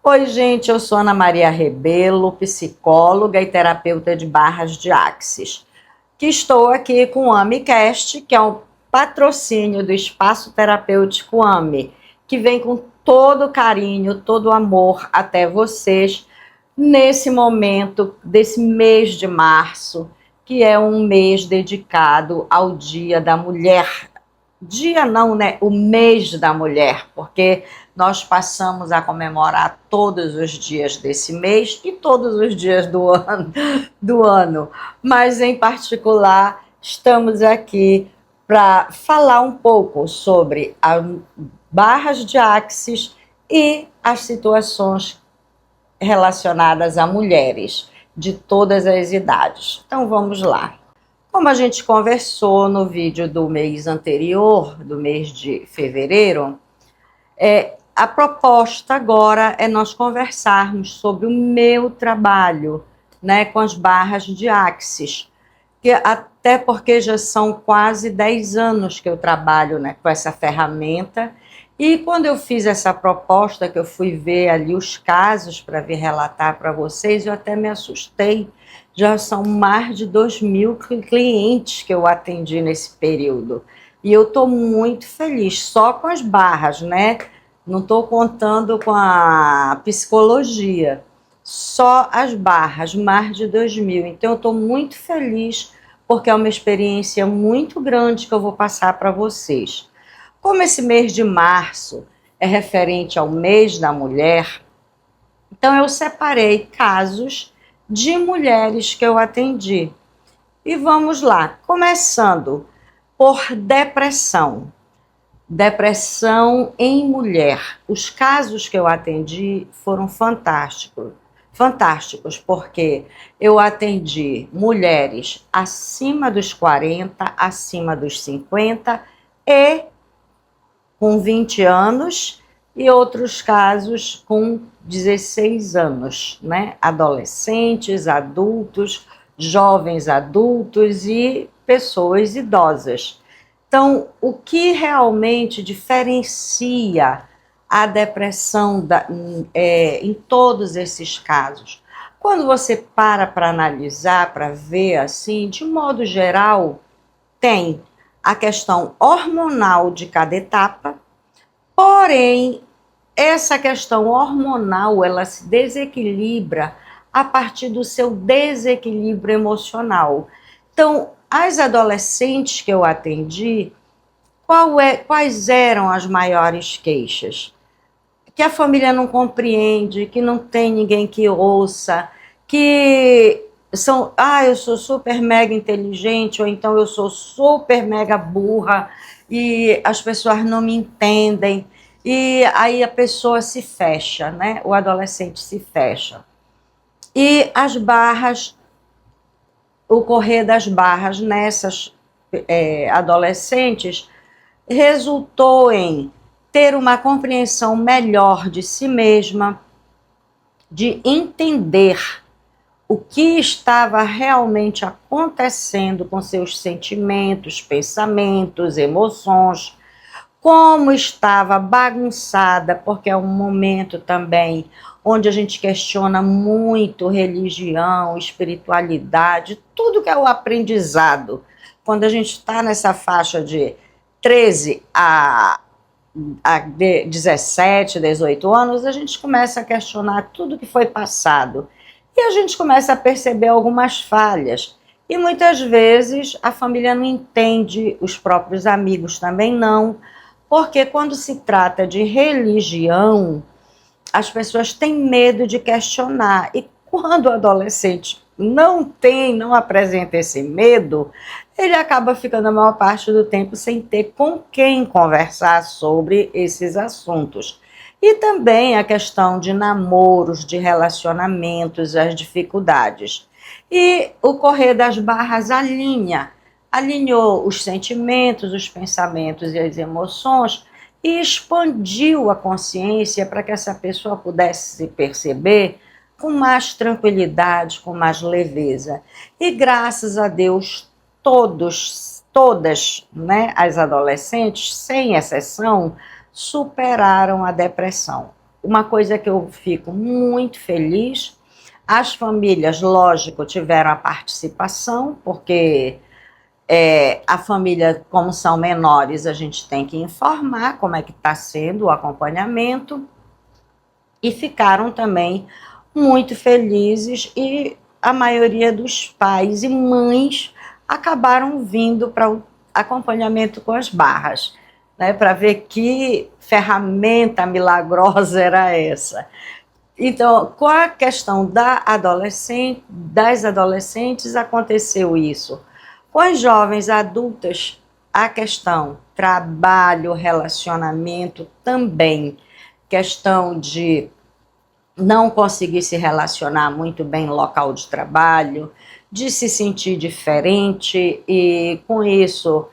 Oi, gente, eu sou Ana Maria Rebelo, psicóloga e terapeuta de barras de axis, que estou aqui com o AmiCast, que é um patrocínio do Espaço Terapêutico AMI, que vem com todo carinho, todo amor até vocês, nesse momento desse mês de março, que é um mês dedicado ao Dia da Mulher. Dia não, né? O mês da mulher, porque nós passamos a comemorar todos os dias desse mês e todos os dias do ano. Mas, em particular, estamos aqui para falar um pouco sobre as barras de axis e as situações relacionadas a mulheres de todas as idades. Então, vamos lá. Como a gente conversou no vídeo do mês anterior, do mês de fevereiro, a proposta agora é nós conversarmos sobre o meu trabalho, né, com as barras de axis, que até porque já são quase 10 anos que eu trabalho, né, com essa ferramenta. E quando eu fiz essa proposta, que eu fui ver ali os casos para vir relatar para vocês, eu até me assustei. Já são mais de 2.000 clientes que eu atendi nesse período. E eu estou muito feliz, só com as barras, né? Não estou contando com a psicologia, só as barras, mais de 2.000. Então eu estou muito feliz, porque é uma experiência muito grande que eu vou passar para vocês. Como esse mês de março é referente ao mês da mulher, então eu separei casos de mulheres que eu atendi. E vamos lá, começando por depressão. Depressão em mulher. Os casos que eu atendi foram fantásticos, porque eu atendi mulheres acima dos 40, acima dos 50 e com 20 anos, e outros casos com 16 anos, né? Adolescentes, adultos, jovens adultos e pessoas idosas. Então, o que realmente diferencia a depressão em todos esses casos? Quando você para analisar, para ver assim, de modo geral, tem a questão hormonal de cada etapa, porém, essa questão hormonal, ela se desequilibra a partir do seu desequilíbrio emocional. Então, as adolescentes que eu atendi, quais eram as maiores queixas? Que a família não compreende, que não tem ninguém que ouça, que eu sou super mega inteligente, ou então eu sou super mega burra, e as pessoas não me entendem, e aí a pessoa se fecha, né? O adolescente se fecha. E as barras, o correr das barras nessas adolescentes resultou em ter uma compreensão melhor de si mesma, de entender o que estava realmente acontecendo com seus sentimentos, pensamentos, emoções, como estava bagunçada, porque é um momento também onde a gente questiona muito religião, espiritualidade, tudo que é o aprendizado. Quando a gente está nessa faixa de 13 a 17, 18 anos, a gente começa a questionar tudo que foi passado. E a gente começa a perceber algumas falhas. E muitas vezes a família não entende, os próprios amigos também não, porque quando se trata de religião, as pessoas têm medo de questionar. E quando o adolescente não apresenta esse medo, ele acaba ficando a maior parte do tempo sem ter com quem conversar sobre esses assuntos. E também a questão de namoros, de relacionamentos, as dificuldades. E o correr das barras alinhou os sentimentos, os pensamentos e as emoções e expandiu a consciência para que essa pessoa pudesse se perceber com mais tranquilidade, com mais leveza. E graças a Deus, todas, né, as adolescentes, sem exceção, superaram a depressão. uma coisa que eu fico muito feliz, as famílias, lógico, tiveram a participação, porque a família, como são menores, a gente tem que informar como é que está sendo o acompanhamento, e ficaram também muito felizes, e a maioria dos pais e mães acabaram vindo para o acompanhamento com as barras, né, para ver que ferramenta milagrosa era essa. Então, com a questão das adolescentes, aconteceu isso. Com as jovens adultas, a questão trabalho, relacionamento também, questão de não conseguir se relacionar muito bem no local de trabalho, de se sentir diferente e, com isso,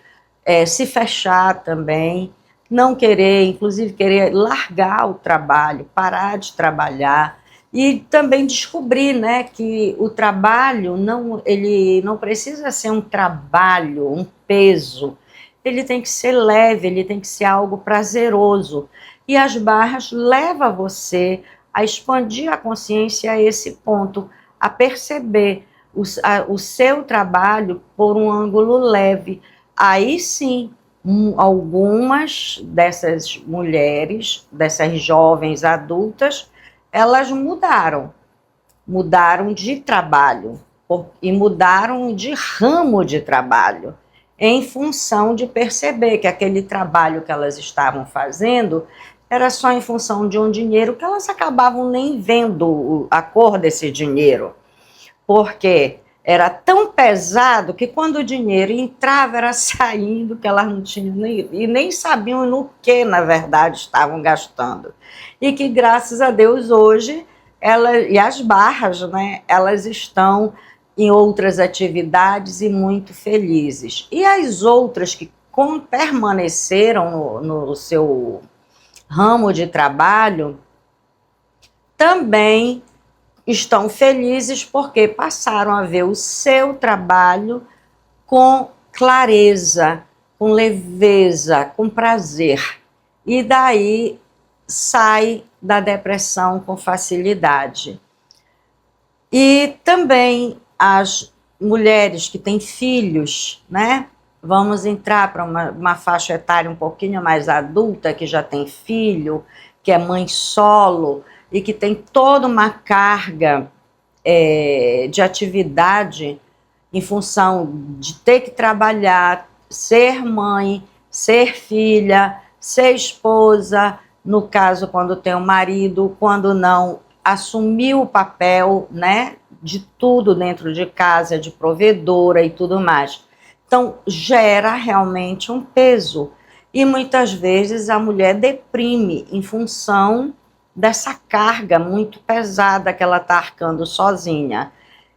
se fechar também, não querer, inclusive querer largar o trabalho, parar de trabalhar, e também descobrir, né, que o trabalho ele não precisa ser um trabalho, um peso, ele tem que ser leve, ele tem que ser algo prazeroso. E as barras levam você a expandir a consciência a esse ponto, a perceber o seu trabalho por um ângulo leve. Aí sim, algumas dessas mulheres, dessas jovens adultas, elas mudaram de trabalho e mudaram de ramo de trabalho, em função de perceber que aquele trabalho que elas estavam fazendo era só em função de um dinheiro que elas acabavam nem vendo a cor desse dinheiro, porque era tão pesado que quando o dinheiro entrava era saindo, que elas não tinham nem sabiam no que, na verdade, estavam gastando. E que, graças a Deus, hoje, e as barras, né, elas estão em outras atividades e muito felizes. E as outras que permaneceram no seu ramo de trabalho também estão felizes porque passaram a ver o seu trabalho com clareza, com leveza, com prazer. E daí sai da depressão com facilidade. E também as mulheres que têm filhos, né? Vamos entrar para uma faixa etária um pouquinho mais adulta, que já tem filho, que é mãe solo, e que tem toda uma carga de atividade em função de ter que trabalhar, ser mãe, ser filha, ser esposa, no caso quando tem um marido, quando não, assumir o papel, né, de tudo dentro de casa, de provedora e tudo mais. Então, gera realmente um peso. E muitas vezes a mulher deprime em função dessa carga muito pesada que ela está arcando sozinha.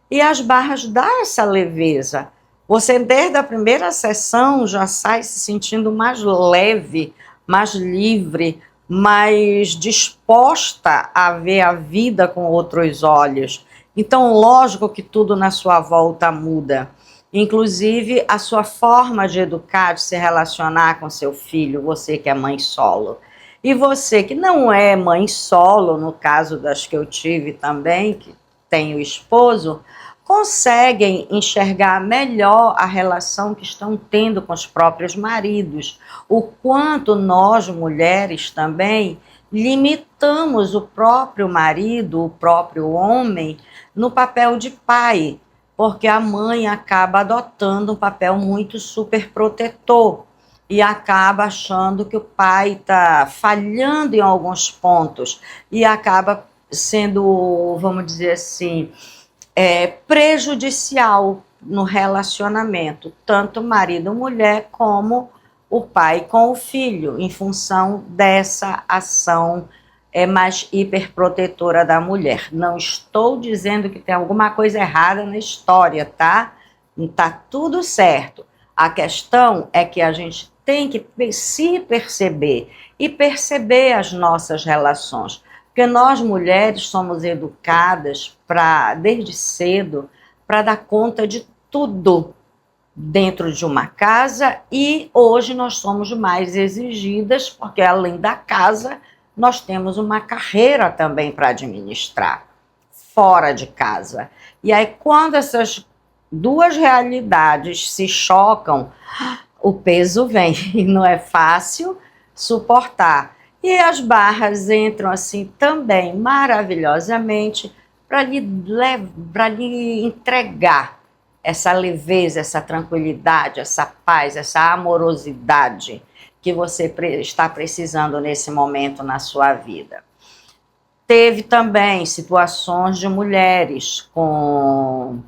E as barras dão essa leveza. Você, desde a primeira sessão, já sai se sentindo mais leve, mais livre, mais disposta a ver a vida com outros olhos. Então, lógico que tudo na sua volta muda. Inclusive, a sua forma de educar, de se relacionar com seu filho, você que é mãe solo. E você que não é mãe solo, no caso das que eu tive também, que tem o esposo, conseguem enxergar melhor a relação que estão tendo com os próprios maridos. O quanto nós, mulheres, também limitamos o próprio marido, o próprio homem, no papel de pai, porque a mãe acaba adotando um papel muito super protetor e acaba achando que o pai está falhando em alguns pontos e acaba sendo, vamos dizer assim, prejudicial no relacionamento, tanto marido-mulher como o pai com o filho, em função dessa ação mais hiperprotetora da mulher. Não estou dizendo que tem alguma coisa errada na história, tá? Tá tudo certo. A questão é que a gente tem que se perceber e perceber as nossas relações. Porque nós, mulheres, somos educadas desde cedo para dar conta de tudo dentro de uma casa, e hoje nós somos mais exigidas, porque além da casa, nós temos uma carreira também para administrar, fora de casa. E aí, quando essas duas realidades se chocam, o peso vem, e não é fácil suportar. E as barras entram assim também maravilhosamente para lhe entregar essa leveza, essa tranquilidade, essa paz, essa amorosidade que você está precisando nesse momento na sua vida. Teve também situações de mulheres com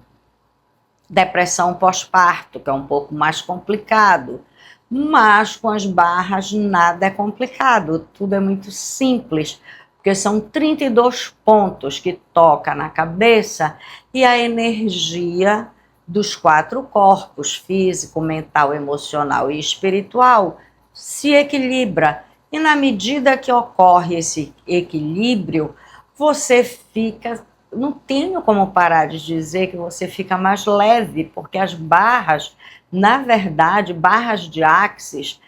depressão pós-parto, que é um pouco mais complicado, mas com as barras nada é complicado, tudo é muito simples, porque são 32 pontos que toca na cabeça e a energia dos 4 corpos, físico, mental, emocional e espiritual, se equilibra. E na medida que ocorre esse equilíbrio, você fica... Não tenho como parar de dizer que você fica mais leve, porque as barras, na verdade, barras de Axis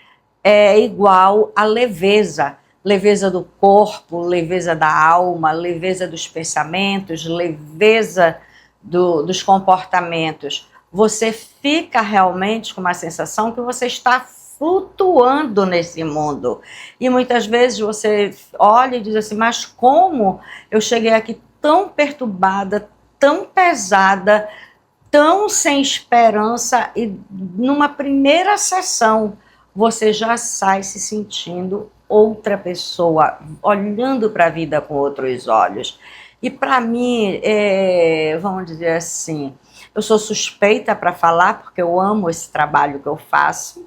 é igual a leveza. Leveza do corpo, leveza da alma, leveza dos pensamentos, leveza dos comportamentos. Você fica realmente com uma sensação que você está flutuando nesse mundo. E muitas vezes você olha e diz assim, mas como eu cheguei aqui tão perturbada, tão pesada, tão sem esperança, e numa primeira sessão você já sai se sentindo outra pessoa, olhando para a vida com outros olhos. E para mim, vamos dizer assim, eu sou suspeita para falar, porque eu amo esse trabalho que eu faço,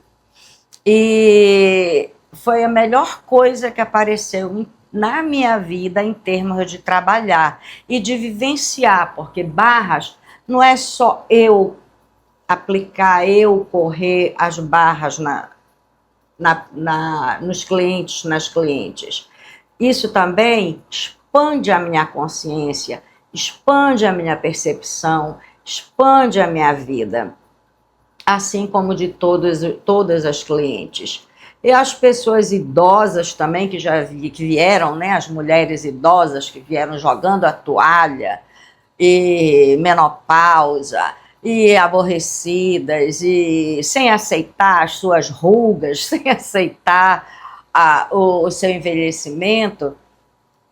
e foi a melhor coisa que apareceu na minha vida em termos de trabalhar e de vivenciar, porque barras não é só eu aplicar, eu correr as barras nos clientes, nas clientes. Isso também expande a minha consciência, expande a minha percepção, expande a minha vida, assim como de todas as clientes. E as pessoas idosas também, que vieram, né, as mulheres idosas que vieram jogando a toalha, e menopausa, e aborrecidas, e sem aceitar as suas rugas, sem aceitar o seu envelhecimento.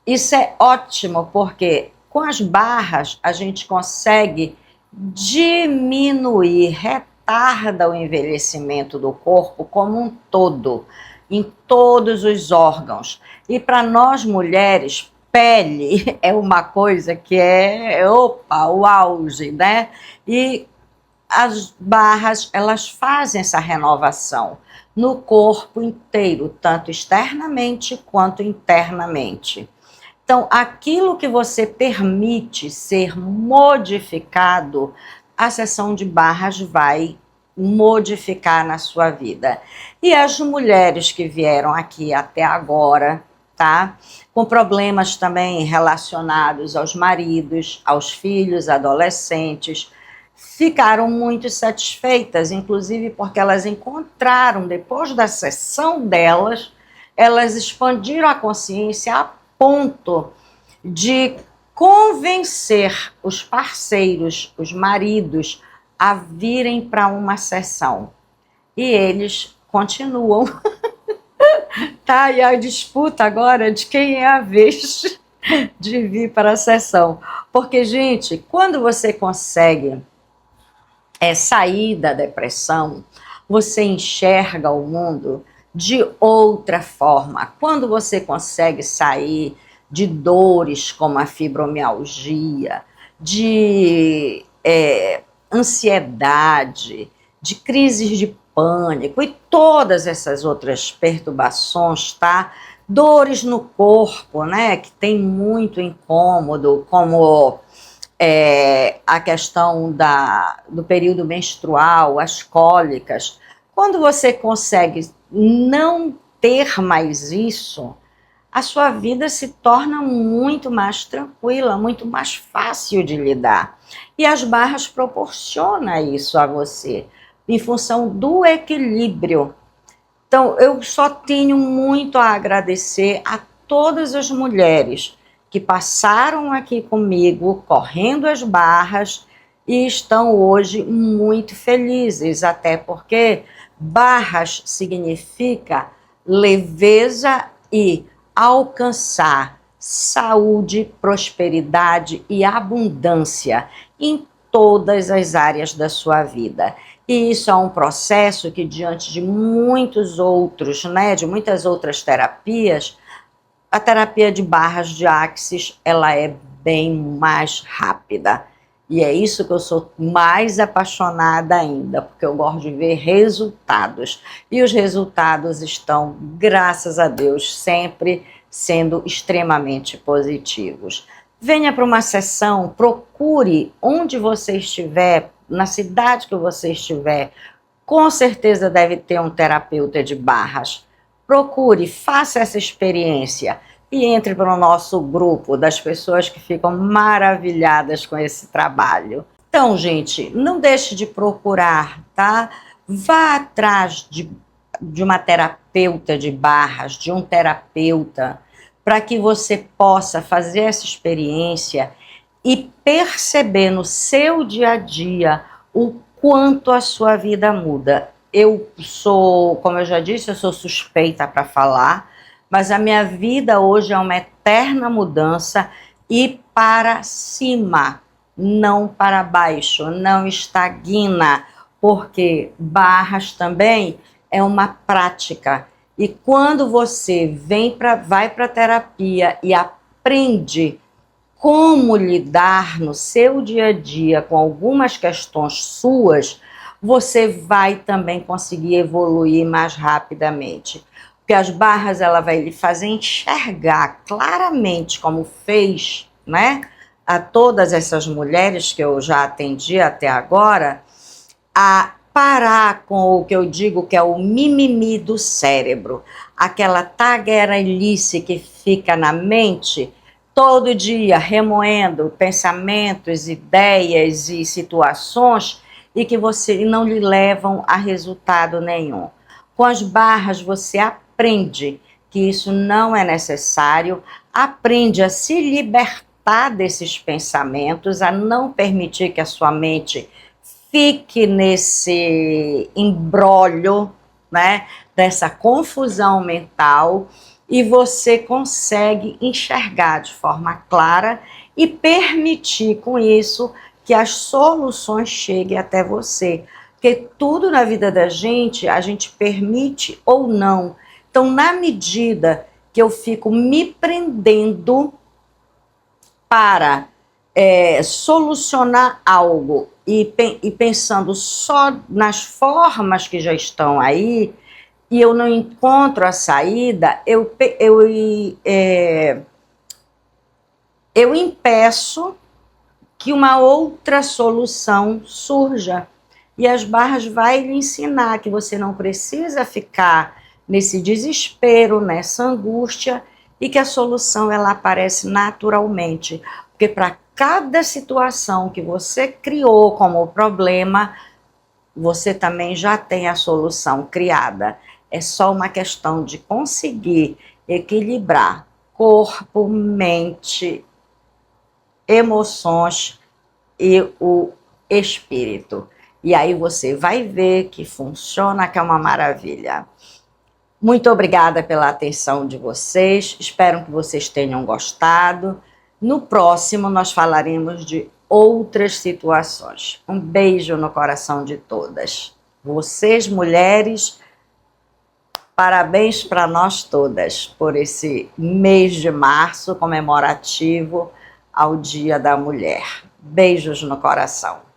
Isso é ótimo, porque com as barras a gente consegue diminuir, retarda o envelhecimento do corpo como um todo, em todos os órgãos. E para nós mulheres, pele é uma coisa que o auge, né? E as barras, elas fazem essa renovação no corpo inteiro, tanto externamente quanto internamente. Então, aquilo que você permite ser modificado, a sessão de barras vai modificar na sua vida. E as mulheres que vieram aqui até agora, tá? Com problemas também relacionados aos maridos, aos filhos, adolescentes, ficaram muito satisfeitas, inclusive porque elas encontraram, depois da sessão delas, elas expandiram a consciência a ponto de convencer os parceiros, os maridos, a virem para uma sessão. E eles continuam. Tá, e a disputa agora é de quem é a vez de vir para a sessão. Porque, gente, quando você consegue sair da depressão, você enxerga o mundo de outra forma. Quando você consegue sair de dores como a fibromialgia, de ansiedade, de crises de pânico e todas essas outras perturbações, tá? Dores no corpo, né? Que tem muito incômodo, como a questão do período menstrual, as cólicas. Quando você consegue não ter mais isso, a sua vida se torna muito mais tranquila, muito mais fácil de lidar. E as barras proporcionam isso a você, em função do equilíbrio. Então, eu só tenho muito a agradecer a todas as mulheres que passaram aqui comigo, correndo as barras, e estão hoje muito felizes, até porque barras significa leveza e alcançar saúde, prosperidade e abundância em todas as áreas da sua vida. E isso é um processo que, diante de muitos outros, né, de muitas outras terapias, a terapia de barras de Axis, ela é bem mais rápida. E é isso que eu sou mais apaixonada ainda, porque eu gosto de ver resultados. E os resultados estão, graças a Deus, sempre sendo extremamente positivos. Venha para uma sessão, procure onde você estiver, na cidade que você estiver, com certeza deve ter um terapeuta de barras. Procure, faça essa experiência e entre para o nosso grupo das pessoas que ficam maravilhadas com esse trabalho. Então, gente, não deixe de procurar, tá? Vá atrás de uma terapeuta de barras, de um terapeuta, para que você possa fazer essa experiência e perceber no seu dia a dia o quanto a sua vida muda. Eu sou, como eu já disse, eu sou suspeita para falar, mas a minha vida hoje é uma eterna mudança e para cima, não para baixo, não estagna, porque barras também é uma prática. E quando você vai para a terapia e aprende como lidar no seu dia a dia com algumas questões suas, você vai também conseguir evoluir mais rapidamente. Porque as barras, ela vai lhe fazer enxergar claramente, como fez, né, a todas essas mulheres que eu já atendi até agora, a parar com o que eu digo que é o mimimi do cérebro, aquela tagarelice que fica na mente todo dia remoendo pensamentos, ideias e situações e que você não lhe levam a resultado nenhum. Com as barras você aprende que isso não é necessário, aprende a se libertar desses pensamentos, a não permitir que a sua mente fique nesse imbróglio, né, dessa confusão mental, e você consegue enxergar de forma clara e permitir com isso que as soluções cheguem até você. Porque tudo na vida da gente, a gente permite ou não. Então, na medida que eu fico me prendendo para solucionar algo e pensando só nas formas que já estão aí, e eu não encontro a saída, eu impeço que uma outra solução surja. E as barras vai lhe ensinar que você não precisa ficar nesse desespero, nessa angústia, e que a solução ela aparece naturalmente. Porque para cada situação que você criou como problema, você também já tem a solução criada. É só uma questão de conseguir equilibrar corpo, mente, emoções e o espírito. E aí você vai ver que funciona, que é uma maravilha. Muito obrigada pela atenção de vocês, espero que vocês tenham gostado. No próximo nós falaremos de outras situações. Um beijo no coração de todas. Vocês, mulheres, parabéns para nós todas por esse mês de março comemorativo ao Dia da Mulher. Beijos no coração.